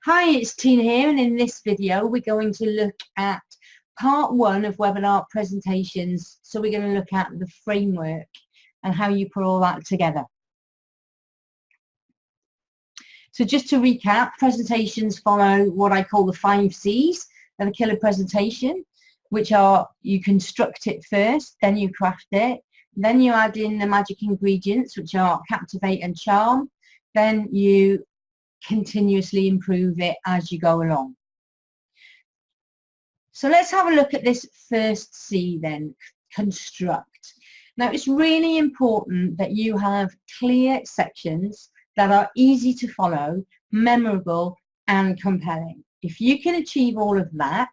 Hi, it's Tina here, and in this video we're going to look at part 1 of webinar presentations. So we're going to look at the framework and how you put all that together. So just to recap, presentations follow what I call the 5 C's of a killer presentation, which are: you construct it first, then you craft it, then you add in the magic ingredients, which are captivate and charm, then you continuously improve it as you go along. So let's have a look at this first C then, construct. Now it's really important that you have clear sections that are easy to follow, memorable and compelling. If you can achieve all of that,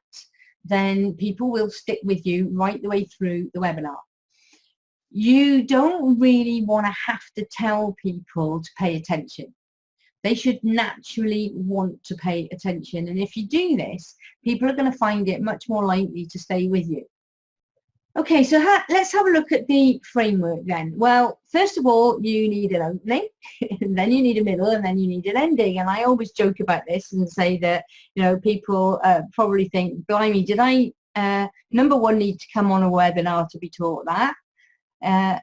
then people will stick with you right the way through the webinar. You don't really want to have to tell people to pay attention. They should naturally want to pay attention, and if you do this, people are going to find it much more likely to stay with you. Okay, so let's have a look at the framework then. Well, first of all, you need an opening, and then you need a middle, and then you need an ending. And I always joke about this and say that, you know, people probably think, blimey, did I, number one, need to come on a webinar to be taught that?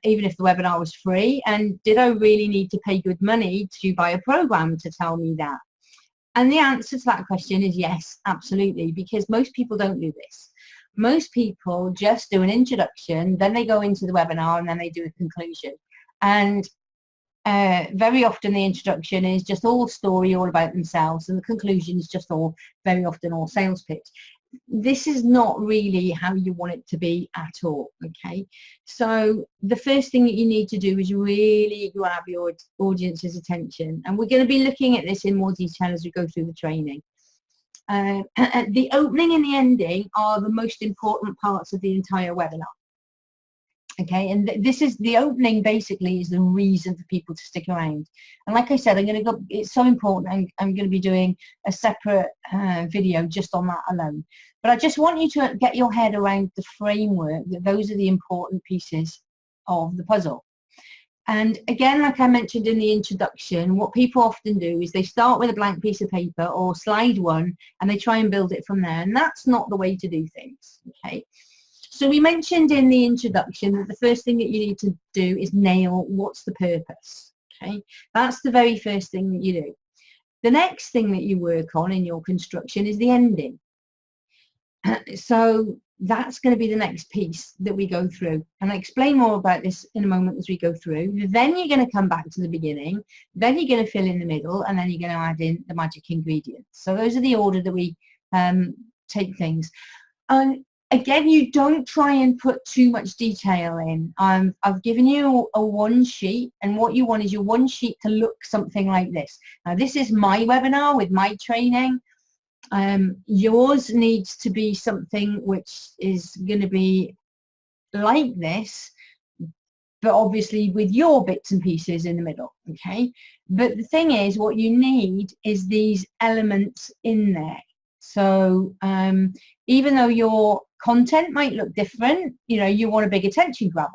Even if the webinar was free, and did I really need to pay good money to buy a program to tell me that? And the answer to that question is yes, absolutely, because most people don't do this. Most people just do an introduction, then they go into the webinar, and then they do a conclusion. And very often the introduction is just all story, all about themselves, and the conclusion is just very often all sales pitch. This is not really how you want it to be at all. Okay, so the first thing that you need to do is really grab your audience's attention, and we're going to be looking at this in more detail as we go through the training. The opening and the ending are the most important parts of the entire webinar. Okay, and this is the opening, basically is the reason for people to stick around. And like I said, it's so important, I'm going to be doing a separate video just on that alone. But I just want you to get your head around the framework, that those are the important pieces of the puzzle. And again, like I mentioned in the introduction, what people often do is they start with a blank piece of paper or slide one, and they try and build it from there. And that's not the way to do things. Okay. So we mentioned in the introduction that the first thing that you need to do is nail what's the purpose. Okay, that's the very first thing that you do. The next thing that you work on in your construction is the ending. So that's going to be the next piece that we go through, and I'll explain more about this in a moment as we go through. Then you're going to come back to the beginning, then you're going to fill in the middle, and then you're going to add in the magic ingredients. So those are the order that we take things. Again, you don't try and put too much detail in. I've given you a one sheet, and what you want is your one sheet to look something like this. Now, this is my webinar with my training. Yours needs to be something which is going to be like this, but obviously with your bits and pieces in the middle. Okay, but the thing is, what you need is these elements in there. So even though your content might look different, you know, you want a big attention grabber.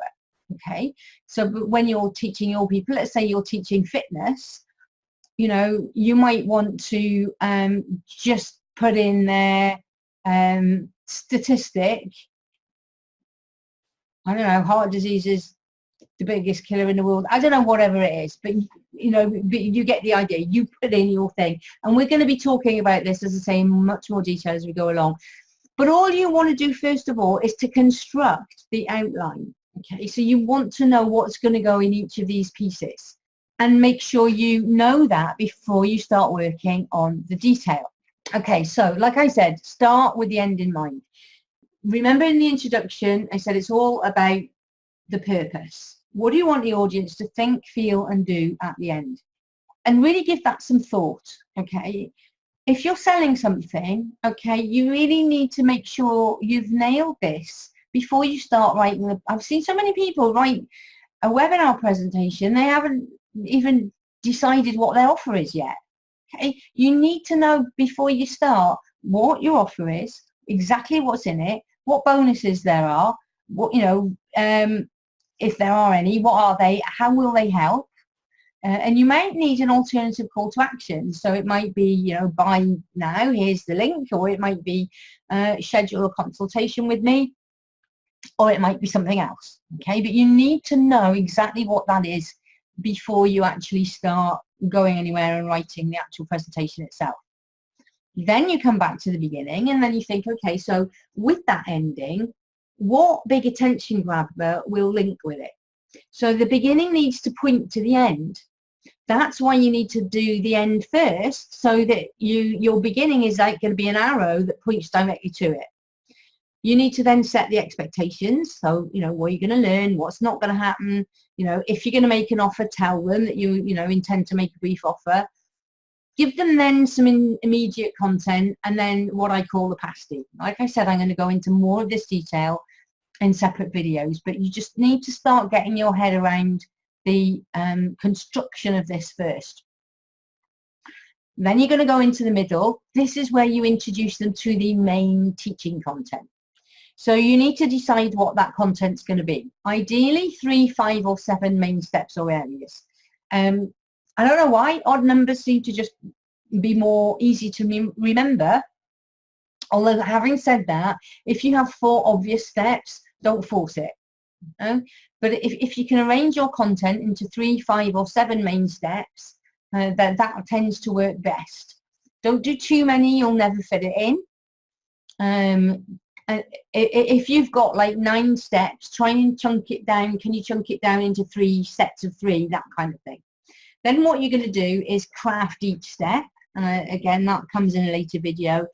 Okay, so but when you're teaching your people, let's say you're teaching fitness, you know, you might want to just put in there statistic. I don't know, heart disease is the biggest killer in the world. I don't know, whatever it is, but you know, but you get the idea. You put in your thing, and we're going to be talking about this, as I say, in much more detail as we go along. But all you want to do first of all is to construct the outline. Okay, so you want to know what's going to go in each of these pieces, and make sure you know that before you start working on the detail. Okay, so like I said, start with the end in mind. Remember in the introduction, I said it's all about the purpose. What do you want the audience to think, feel, and do at the end? And really give that some thought. Okay, if you're selling something, okay, you really need to make sure you've nailed this before you start writing. I've seen so many people write a webinar presentation, they haven't even decided what their offer is yet. Okay, you need to know before you start what your offer is, exactly what's in it, what bonuses there are, what, you know, if there are any, what are they, how will they help? And you might need an alternative call to action. So it might be, you know, buy now, here's the link, or it might be schedule a consultation with me, or it might be something else. Okay, but you need to know exactly what that is before you actually start going anywhere and writing the actual presentation itself. Then you come back to the beginning and then you think, okay, so with that ending, what big attention grabber will link with it? So the beginning needs to point to the end. That's why you need to do the end first, so that your beginning is like going to be an arrow that points directly to it. You need to then set the expectations. So, you know, what are you going to learn? What's not going to happen? You know, if you're going to make an offer, tell them that you know, intend to make a brief offer. Give them then some immediate content, and then what I call the pasty. Like I said, I'm going to go into more of this detail in separate videos, but you just need to start getting your head around the construction of this first. Then you're going to go into the middle. This is where you introduce them to the main teaching content. So you need to decide what that content's going to be. Ideally 3, 5 or 7 main steps or areas. I don't know why odd numbers seem to just be more easy to remember. Although having said that, if you have 4 obvious steps, don't force it. But if you can arrange your content into 3, 5 or 7 main steps, that tends to work best. Don't do too many, you'll never fit it in. If you've got like 9 steps, try and chunk it down. Can you chunk it down into 3 sets of 3, that kind of thing. Then what you're going to do is craft each step. Again, that comes in a later video.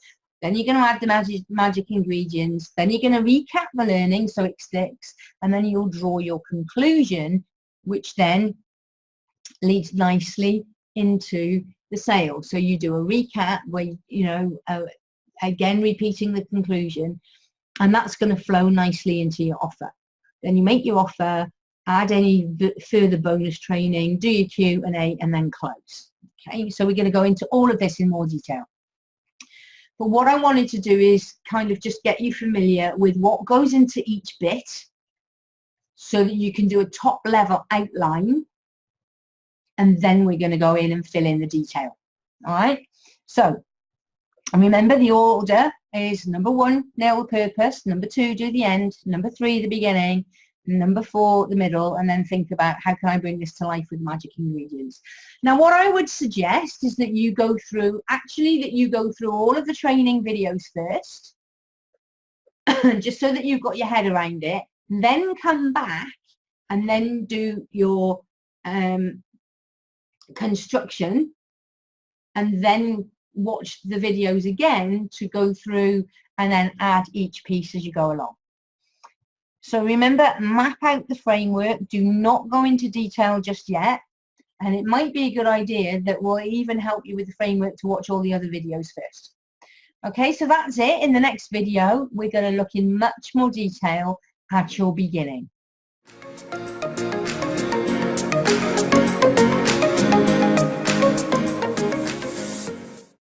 Then you're going to add the magic ingredients. Then you're going to recap the learning so it sticks. And then you'll draw your conclusion, which then leads nicely into the sale. So you do a recap where, you know, again, repeating the conclusion. And that's going to flow nicely into your offer. Then you make your offer, add any further bonus training, do your Q&A, and then close. Okay, so we're going to go into all of this in more detail. But what I wanted to do is kind of just get you familiar with what goes into each bit so that you can do a top level outline, and then we're going to go in and fill in the detail. All right, so remember the order is: number 1, nail the purpose; number 2, do the end; number 3, the beginning; number 4, the middle, and then think about how can I bring this to life with magic ingredients. Now, what I would suggest is that you go through, all of the training videos first, just so that you've got your head around it, then come back and then do your construction, and then watch the videos again to go through and then add each piece as you go along. So remember, map out the framework. Do not go into detail just yet. And it might be a good idea that will even help you with the framework to watch all the other videos first. Okay, so that's it. In the next video, we're going to look in much more detail at your beginning.